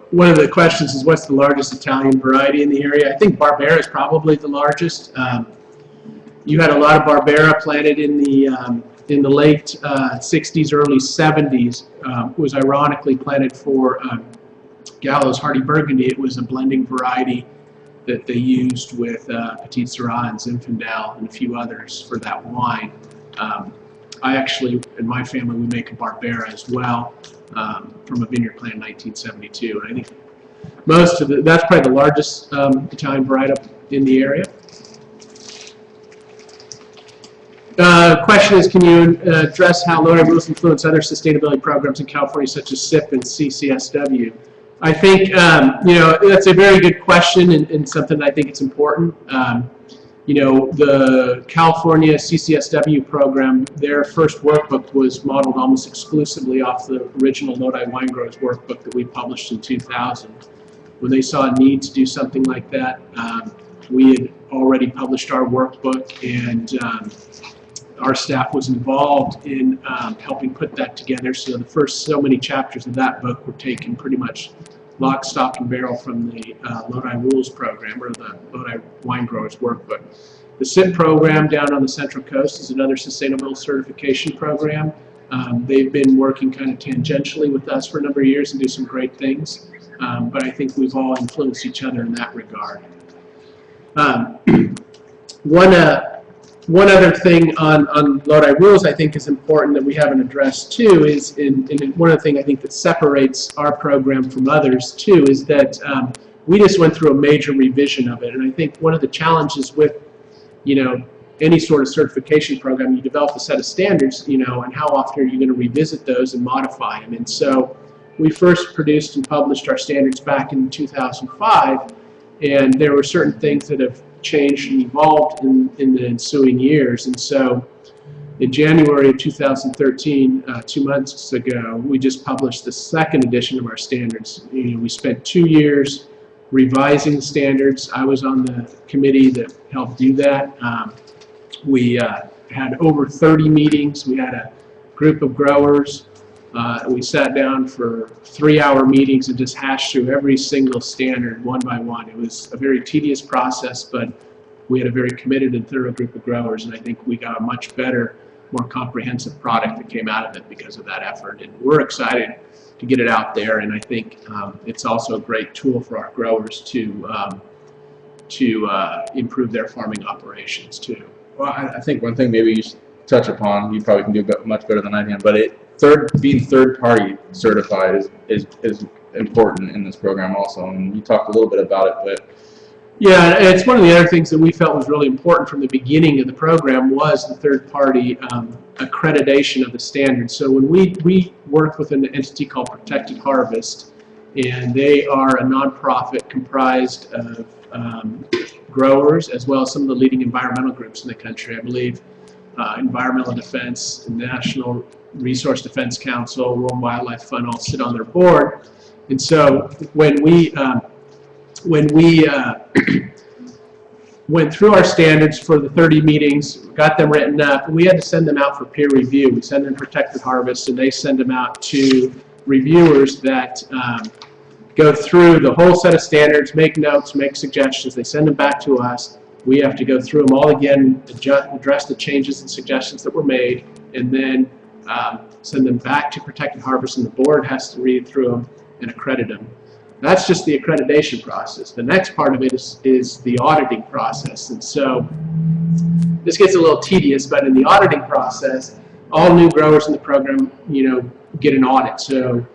One of the questions is, what's the largest Italian variety in the area? I think Barbera is probably the largest. You had a lot of Barbera planted in the late 60s, early 70s. Was ironically planted for Gallo's Hardy Burgundy. It was a blending variety that they used with Petit Syrah and Zinfandel and a few others for that wine. I actually, in my family, we make a Barbera as well. From a vineyard plant in 1972, and I think that's probably the largest Italian variety in the area. Question is, can you address how Lodi Rules influence other sustainability programs in California, such as SIP and CCSW? I think you know, that's a very good question, and something I think it's important. You know, the California CCSW program, their first workbook was modeled almost exclusively off the original Lodi Winegrowers workbook that we published in 2000. When they saw a need to do something like that, we had already published our workbook, and our staff was involved in helping put that together. So the first so many chapters of that book were taken pretty much lock, stock, and barrel from the Lodi Rules program, or the Lodi Winegrowers Workbook. The SIP program down on the Central Coast is another sustainable certification program. They've been working kind of tangentially with us for a number of years and do some great things, but I think we've all influenced each other in that regard. One other thing on Lodi Rules I think is important that we haven't addressed too is, one of the things I think that separates our program from others too is that we just went through a major revision of it, and I think one of the challenges with, you know, any sort of certification program, you develop a set of standards, you know, and how often are you going to revisit those and modify them? And so we first produced and published our standards back in 2005, and there were certain things that have changed and evolved in the ensuing years. And so in January of 2013, 2 months ago, we just published the second edition of our standards. You know, we spent 2 years revising the standards. I was on the committee that helped do that. We had over 30 meetings. We had a group of growers. We sat down for 3-hour meetings and just hashed through every single standard one by one. It was a very tedious process, but we had a very committed and thorough group of growers, and I think we got a much better, more comprehensive product that came out of it because of that effort. And we're excited to get it out there, and I think it's also a great tool for our growers to improve their farming operations too. Well, I think one thing maybe you should touch upon, you probably can do much better than I can, but being third-party certified is important in this program also, and you talked a little bit about it, but yeah, it's one of the other things that we felt was really important from the beginning of the program was the third-party accreditation of the standards. So when we worked with an entity called Protected Harvest, and they are a nonprofit comprised of growers as well as some of the leading environmental groups in the country. I believe Environmental Defense, National Resource Defense Council, World Wildlife Fund all sit on their board. And so when we went through our standards for the 30 meetings, got them written up, and we had to send them out for peer review. We send them Protected Harvest, and they send them out to reviewers that go through the whole set of standards, make notes, make suggestions. They send them back to us. We have to go through them all again, address the changes and suggestions that were made, and then send them back to Protected Harvest, and the board has to read through them and accredit them. That's just the accreditation process. The next part of it is the auditing process. And so this gets a little tedious, but in the auditing process, all new growers in the program, get an audit. So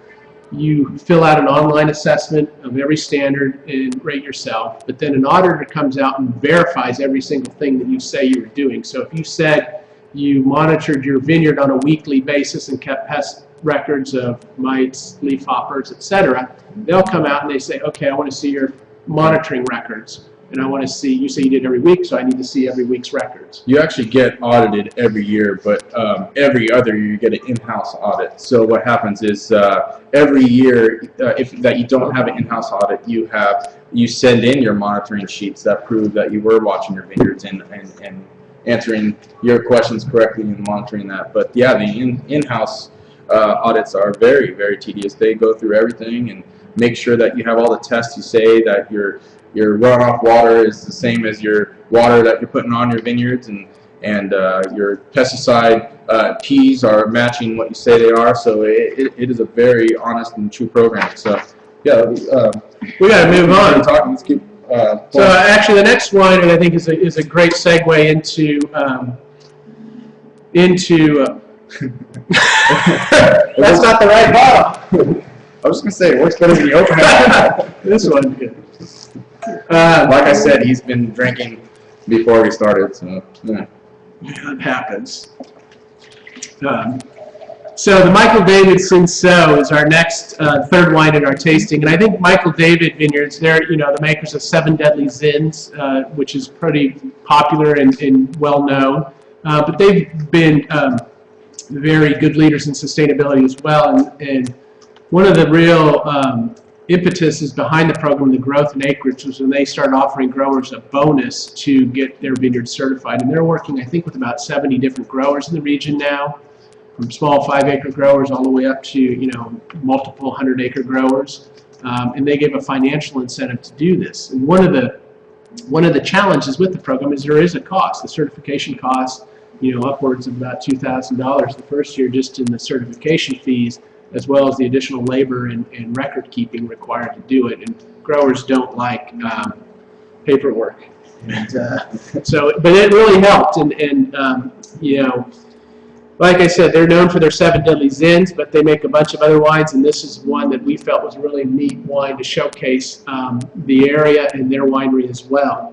you fill out an online assessment of every standard and rate yourself, but then an auditor comes out and verifies every single thing that you say you were doing. So if you said you monitored your vineyard on a weekly basis and kept pest records of mites, leaf hoppers, etc., they'll come out and they say, okay, I want to see your monitoring records. And I want to see, you say you did every week, so I need to see every week's records. You actually get audited every year, but every other year you get an in-house audit. So what happens is every year, if you don't have an in-house audit, you send in your monitoring sheets that prove that you were watching your vineyards and answering your questions correctly and monitoring that. But yeah, the in-house audits are very, very tedious. They go through everything and make sure that you have all the tests. You say that your runoff water is the same as your water that you're putting on your vineyards, and your pesticide P's are matching what you say they are. So it is a very honest and true program. So yeah, we got to move on. Let's keep. So actually, the next one, and I think is a great segue into that's not the right bottle. I was just gonna say it works better than the open it. This one's good. Like I said, he's been drinking before we started, so yeah. It happens. So the Michael David Cinsault is our next third wine in our tasting, and I think Michael David Vineyards, they're the makers of 7 Deadly Zins, which is pretty popular and well known, but they've been very good leaders in sustainability as well, and one of the real impetus is behind the program, the growth in acreage, was when they started offering growers a bonus to get their vineyards certified. And they're working, I think, with about 70 different growers in the region now, from small 5-acre growers all the way up to multiple 100-acre growers. And they give a financial incentive to do this. And one of the challenges with the program is there is a cost. The certification cost, upwards of about $2,000 the first year just in the certification fees, as well as the additional labor and record keeping required to do it. And growers don't like paperwork. And, but it really helped. And like I said, they're known for their 7 Deadly Zins, but they make a bunch of other wines, and this is one that we felt was a really neat wine to showcase the area and their winery as well.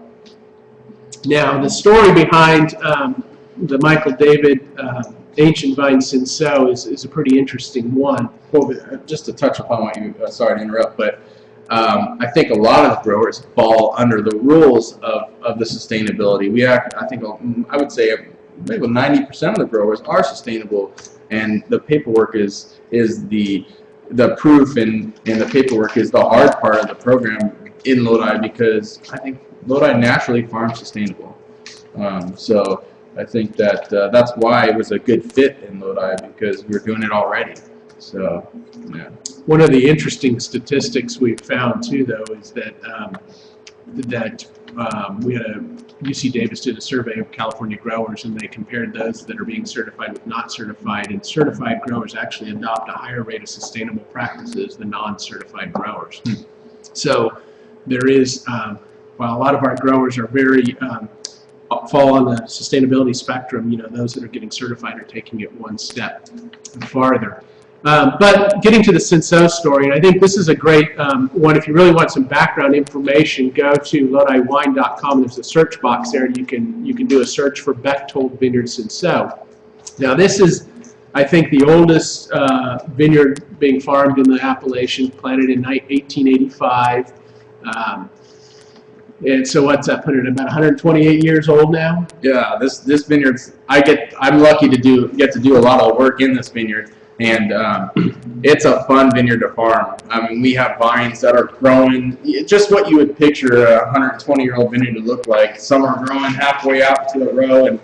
Now, the story behind the Michael David Ancient Vine Cinsault is a pretty interesting one. Well, just to touch upon what you, sorry to interrupt, but I think a lot of growers fall under the rules of the sustainability. I would say maybe 90% of the growers are sustainable, and the paperwork is the proof, and the paperwork is the hard part of the program in Lodi, because I think Lodi naturally farms sustainable. So I think that that's why it was a good fit in Lodi, because we're doing it already. So, yeah. One of the interesting statistics we found too, though, is that we had UC Davis did a survey of California growers, and they compared those that are being certified with not certified, and certified growers actually adopt a higher rate of sustainable practices than non-certified growers. So there is, while a lot of our growers are very fall on the sustainability spectrum, those that are getting certified are taking it one step farther. But getting to the Cinsault story, and I think this is a great one. If you really want some background information, go to LodiWine.com. There's a search box there, and you can do a search for Bechtold Vineyard Cinsault. Now, this is, I think, the oldest vineyard being farmed in the Appalachians, planted in 1885. And so what's that, put it about 128 years old now? Yeah, this vineyard's, I'm lucky to get to do a lot of work in this vineyard, and it's a fun vineyard to farm. I mean, we have vines that are growing just what you would picture a 120-year-old vineyard to look like. Some are growing halfway out to the row, and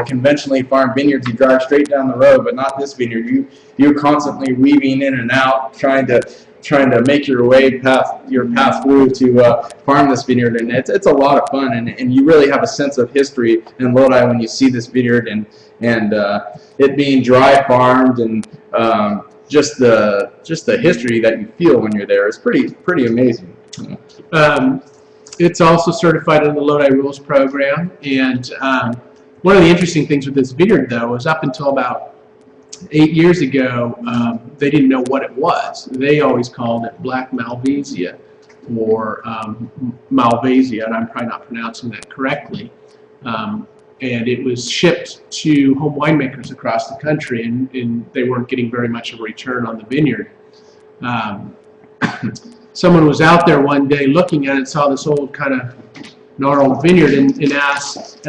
conventionally farmed vineyards, you drive straight down the road, but not this vineyard. You're constantly weaving in and out, trying to trying to make your path through to farm this vineyard, and it's a lot of fun, and you really have a sense of history in Lodi when you see this vineyard and it being dry farmed, and just the history that you feel when you're there is pretty amazing. It's also certified in the Lodi Rules program, and one of the interesting things with this vineyard, though, was up until about 8 years ago, they didn't know what it was. They always called it Black Malvasia or Malvasia, and I'm probably not pronouncing that correctly. And it was shipped to home winemakers across the country, and they weren't getting very much of a return on the vineyard. Someone was out there one day looking at it, saw this old kind of gnarled vineyard, and asked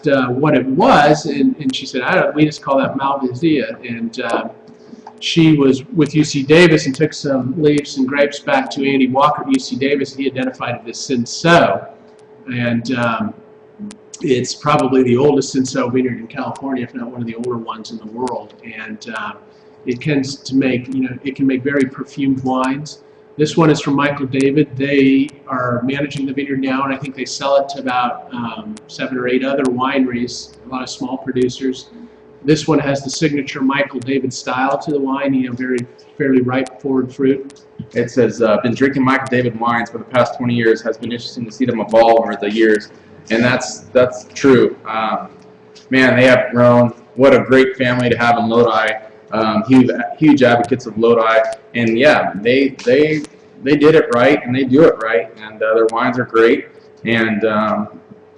what it was, and she said, we just call that Malvasia. And she was with UC Davis and took some leaves and grapes back to Andy Walker at UC Davis, and he identified it as Cinsault. And it's probably the oldest Cinsault vineyard in California, if not one of the older ones in the world. And it tends to make, it can make very perfumed wines. This one is from Michael David. They are managing the vineyard now, and I think they sell it to about 7 or 8 other wineries, a lot of small producers. This one has the signature Michael David style to the wine, fairly ripe forward fruit. It says, been drinking Michael David wines for the past 20 years. Has been interesting to see them evolve over the years. And that's true. Man, they have grown. What a great family to have in Lodi. Huge advocates of Lodi, and yeah, they did it right, and they do it right, and their wines are great, and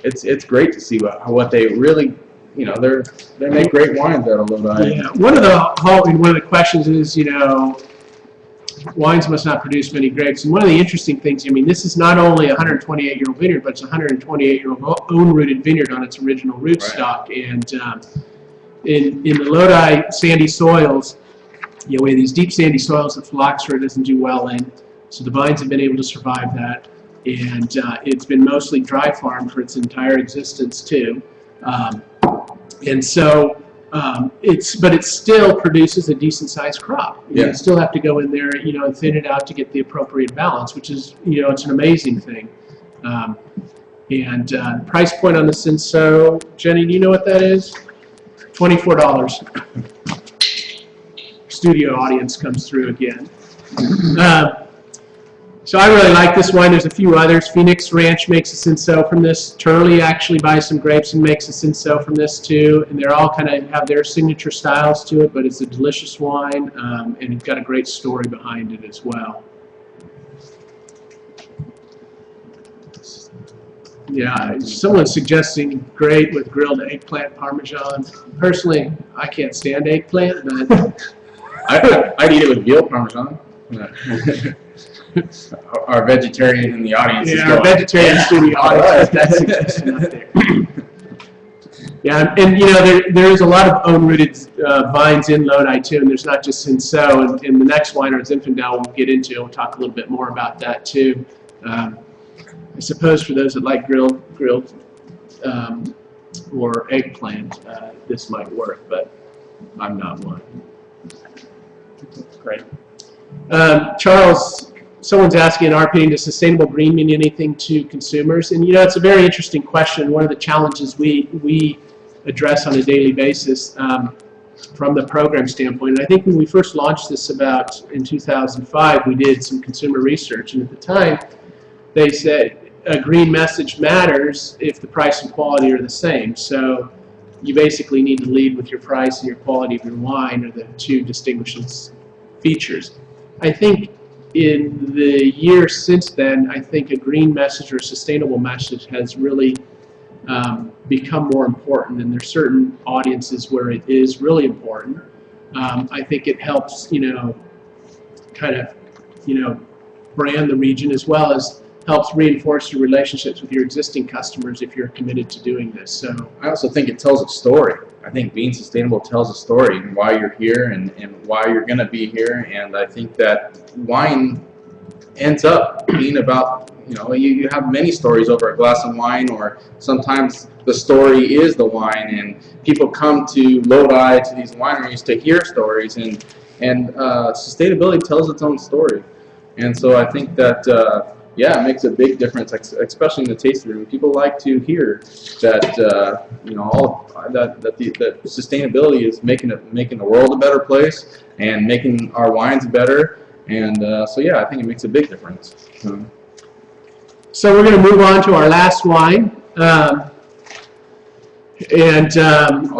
it's great to see what they really, they make great wines out of Lodi. Yeah, one of the questions is, wines must not produce many grapes, and one of the interesting things, this is not only a 128-year-old vineyard, but it's a 128-year-old own-rooted vineyard on its original rootstock, and in the Lodi sandy soils, we have these deep sandy soils that phylloxera doesn't do well in, so the vines have been able to survive that, and it's been mostly dry farmed for its entire existence too, and so but it still produces a decent sized crop. You still have to go in there, and thin it out to get the appropriate balance, which is, it's an amazing thing. And price point on the Cinsault, Jenny, do you know what that is? $24. Studio audience comes through again. So I really like this wine. There's a few others. Phoenix Ranch makes a Cinsault from this. Turley actually buys some grapes and makes a Cinsault from this too. And they're all kind of have their signature styles to it, but it's a delicious wine, and it's got a great story behind it as well. Yeah, someone's suggesting great with grilled eggplant parmesan. Personally, I can't stand eggplant, but I'd eat it with veal parmesan. Our vegetarian in the audience is going, our vegetarian studio audience, that's suggestion up there. Yeah, and there is a lot of own-rooted vines in Lodi too, and there's not just Cinsault. And the next wine, Zinfandel, we'll get into. We'll talk a little bit more about that too. I suppose for those that like grilled or eggplant, this might work, but I'm not one. Great. Charles, someone's asking, in our opinion, does sustainable green mean anything to consumers? And it's a very interesting question. One of the challenges we address on a daily basis from the program standpoint. And I think when we first launched this in 2005, we did some consumer research, and at the time they said a green message matters if the price and quality are the same. So you basically need to lead with your price and your quality of your wine are the two distinguishing features. I think in the years since then, I think a green message or a sustainable message has really become more important, and there's certain audiences where it is really important. I think it helps, kind of, brand the region, as well as helps reinforce your relationships with your existing customers if you're committed to doing this. So I also think it tells a story. I think being sustainable tells a story, and why you're here and why you're going to be here. And I think that wine ends up being about, you have many stories over a glass of wine, or sometimes the story is the wine, and people come to Lodi, to these wineries, to hear stories, and sustainability tells its own story. And so I think that yeah, it makes a big difference, especially in the tasting room. People like to hear that you know, that sustainability is making the world a better place and making our wines better. And so yeah, I think it makes a big difference. So we're going to move on to our last wine. I'll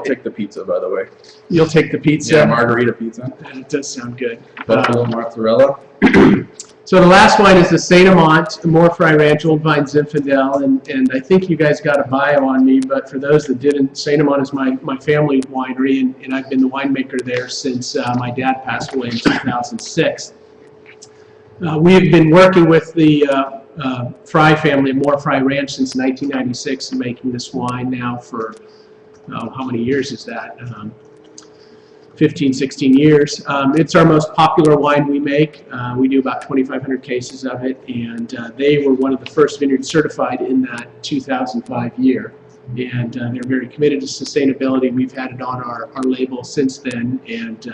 take the pizza, by the way. You'll take the pizza? Yeah, margarita pizza. It does sound good. Buffalo mozzarella. So the last wine is the Saint Amant Mohr-Fry Ranch Old Vine Zinfandel, and I think you guys got a bio on me, but for those that didn't, Saint Amant is my family winery, and I've been the winemaker there since my dad passed away in 2006. We have been working with the Fry family at Mohr-Fry Ranch since 1996 and making this wine now for, how many years is that? 15, 16 years. It's our most popular wine we make. We do about 2,500 cases of it, and they were one of the first vineyards certified in that 2005 year. And they're very committed to sustainability. We've had it on our label since then, and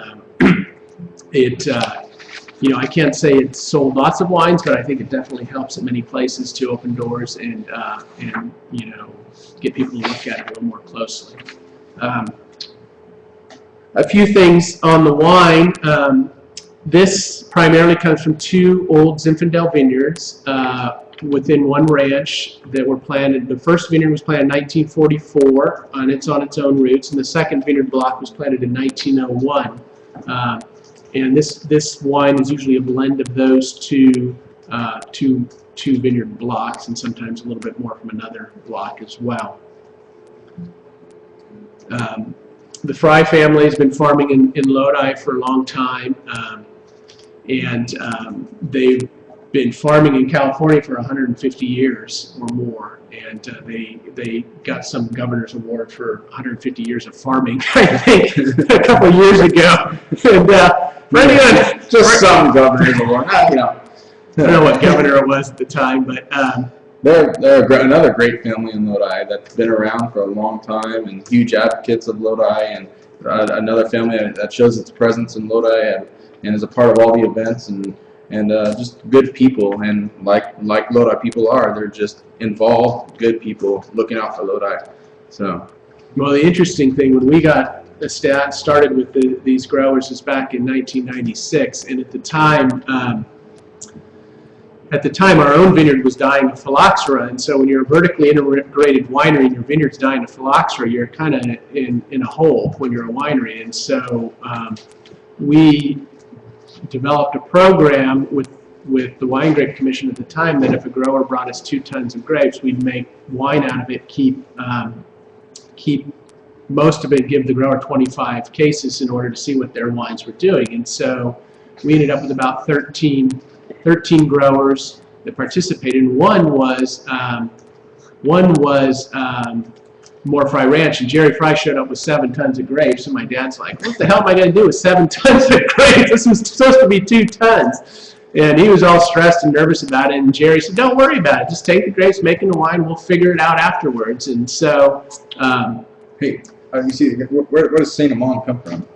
you know, I can't say it's sold lots of wines, but I think it definitely helps at many places to open doors and you know, get people to look at it a little more closely. A few things on the wine. This primarily comes from 2 old Zinfandel vineyards within one ranch that were planted. The first vineyard was planted in 1944, and it's on its own roots, and the second vineyard block was planted in 1901. And this wine is usually a blend of those two vineyard blocks, and sometimes a little bit more from another block as well. The Fry family has been farming in Lodi for a long time, and they've been farming in California for 150 years or more, and they got some governor's award for 150 years of farming, I think, a couple of years ago. And Just some governor's award. You know. I don't know what governor it was at the time, but they're another great family in Lodi that's been around for a long time and huge advocates of Lodi, and another family that shows its presence in Lodi and is a part of all the events and just good people, and like Lodi people are, they're just involved, good people looking out for Lodi. So, well, the interesting thing, when we got started with these growers is back in 1996, and at the time our own vineyard was dying of phylloxera, and so when you're a vertically integrated winery and your vineyard's dying of phylloxera, you're kind of in a hole when you're a winery. And so we developed a program with the Winegrape Commission at the time that if a grower brought us 2 tons of grapes, we'd make wine out of it, keep most of it, give the grower 25 cases in order to see what their wines were doing. And so we ended up with about 13 growers that participated. And one was Mohr-Fry Ranch, and Jerry Fry showed up with 7 tons of grapes, and my dad's like, what the hell am I going to do with 7 tons of grapes? This was supposed to be 2 tons. And he was all stressed and nervous about it, and Jerry said, don't worry about it. Just take the grapes, make the wine, we'll figure it out afterwards. And so... hey, you see, where does Saint Amant come from?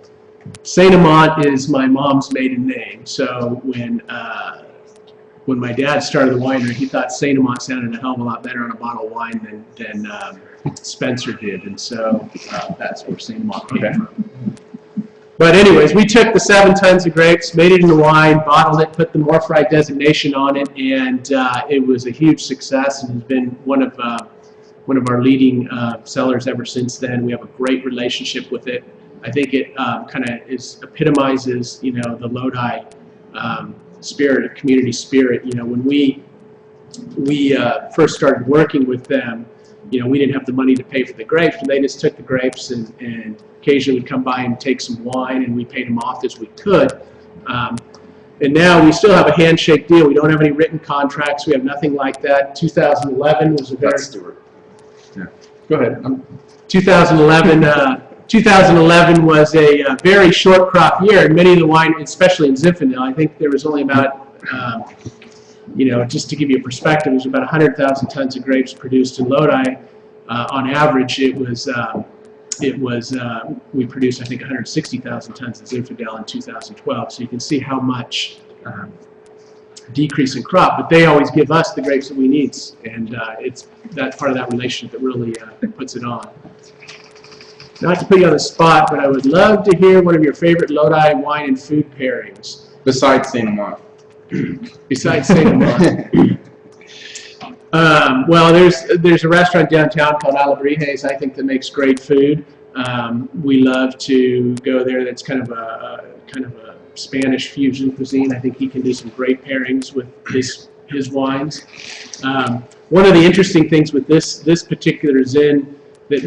Saint Amant is my mom's maiden name. So when my dad started the winery, he thought Saint Amant sounded a hell of a lot better on a bottle of wine than Spencer did, and so that's where Saint Amant came from. But anyways, we took the 7 tons of grapes, made it into wine, bottled it, put the Mohr-Fry designation on it, and it was a huge success, and has been one of our leading sellers ever since then. We have a great relationship with it. I think it kind of epitomizes, you know, the Lodi spirit, community spirit. You know, when we first started working with them, you know, we didn't have the money to pay for the grapes, but they just took the grapes and occasionally would come by and take some wine, and we paid them off as we could. And now we still have a handshake deal. We don't have any written contracts. We have nothing like that. 2011 was a very... That's Stuart. Yeah. Go ahead. 2011 was a very short crop year, and many of the wine, especially in Zinfandel, I think there was only about, you know, just to give you a perspective, it was about 100,000 tons of grapes produced in Lodi. On average, we produced, I think, 160,000 tons of Zinfandel in 2012. So you can see how much decrease in crop, but they always give us the grapes that we need, and it's that part of that relationship that really puts it on. Not to put you on the spot, but I would love to hear one of your favorite Lodi wine and food pairings. Besides St. Amant. Besides St. Amant. Well, there's a restaurant downtown called Alabrijes, I think, that makes great food. We love to go there. That's kind of a Spanish fusion cuisine. I think he can do some great pairings with his wines. One of the interesting things with this particular Zin that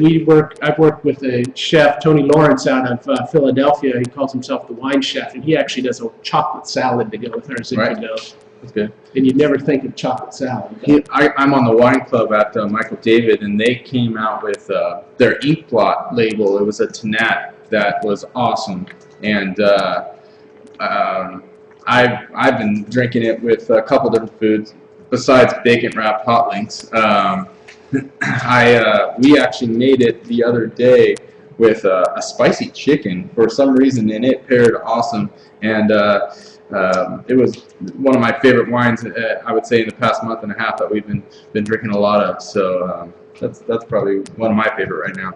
I've worked with a chef, Tony Lawrence, out of Philadelphia. He calls himself the wine chef, and he actually does a chocolate salad to go with our Zinfandel. That's good. And you'd never think of chocolate salad. I'm on the wine club at Michael David, and they came out with their ink blot label. It was a Tanat that was awesome, and I've been drinking it with a couple different foods besides bacon wrapped hot links. We actually made it the other day with a spicy chicken for some reason, and it paired awesome. And it was one of my favorite wines, I would say, in the past month and a half that we've been drinking a lot of. So that's probably one of my favorite right now.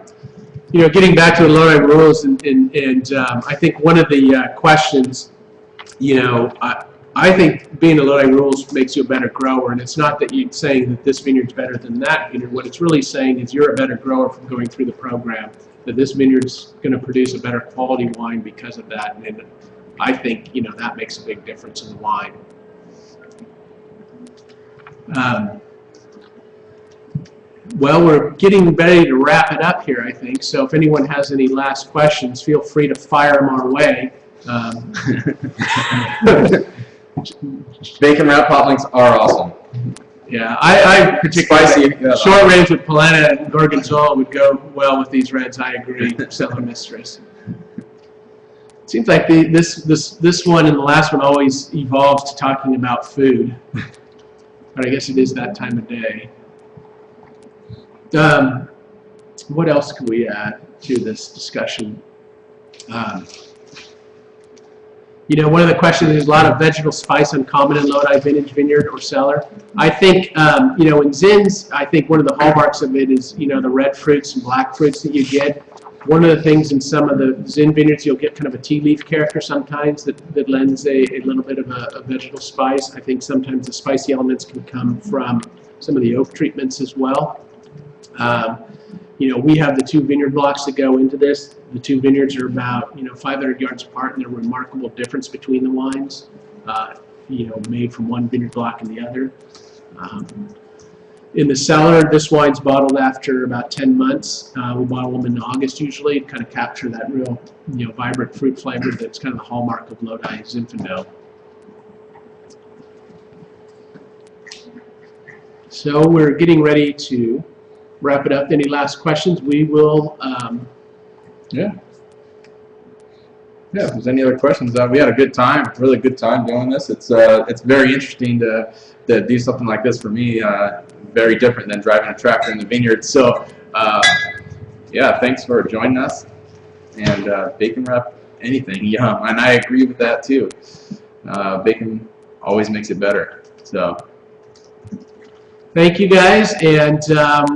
You know, getting back to the Lodi Rules, and I think one of the questions, you know, I think being the Lodi Rules makes you a better grower, and it's not that you're saying that this vineyard's better than that vineyard. What it's really saying is you're a better grower from going through the program, that this vineyard's going to produce a better quality wine because of that, and I think, you know, that makes a big difference in the wine. Well, we're getting ready to wrap it up here, I think, so if anyone has any last questions, feel free to fire them our way. Bacon wrapped hot links are awesome. Yeah, I particularly short range with Polenta and Gorgonzola would go well with these reds. I agree, Cellar Mistress. It seems like this one and the last one always evolves to talking about food, but I guess it is that time of day. What else could we add to this discussion? You know, one of the questions is a lot of vegetable spice uncommon in Lodi vintage, vineyard, or cellar. I think, you know, in Zins, I think one of the hallmarks of it is, you know, the red fruits and black fruits that you get. One of the things in some of the Zin vineyards, you'll get kind of a tea leaf character sometimes that lends a little bit of a vegetable spice. I think sometimes the spicy elements can come from some of the oak treatments as well. You know, we have the two vineyard blocks that go into this. The two vineyards are about, you know, 500 yards apart, and there's a remarkable difference between the wines, you know, made from one vineyard block and the other. In the cellar, this wine's bottled after about 10 months. We bottle them in August usually to kind of capture that real, you know, vibrant fruit flavor that's kind of the hallmark of Lodi Zinfandel. So we're getting ready to wrap it up. Any last questions? We will. Yeah, if there's any other questions, we had a good time, really good time doing this. It's very interesting to do something like this for me. Very different than driving a tractor in the vineyard. So, yeah, thanks for joining us. And bacon wrap anything, yum. And I agree with that too. Bacon always makes it better. So. Thank you guys, and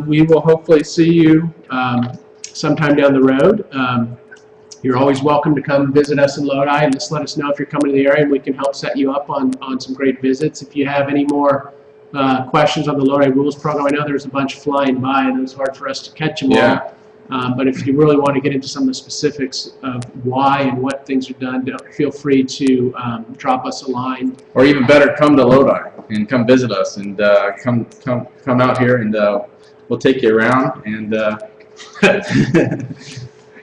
we will hopefully see you sometime down the road. You're always welcome to come visit us in Lodi, and just let us know if you're coming to the area, and we can help set you up on some great visits. If you have any more questions on the Lodi Rules program, I know there's a bunch flying by, and it was hard for us to catch them all. But if you really want to get into some of the specifics of why and what things are done, feel free to drop us a line. Or even better, come to Lodi and come visit us, and come out here, and we'll take you around and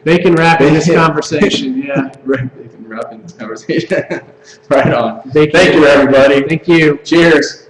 bacon wrap in this conversation. Yeah, bacon wrap in this conversation. Right on. Thank you, everybody. Thank you. Cheers.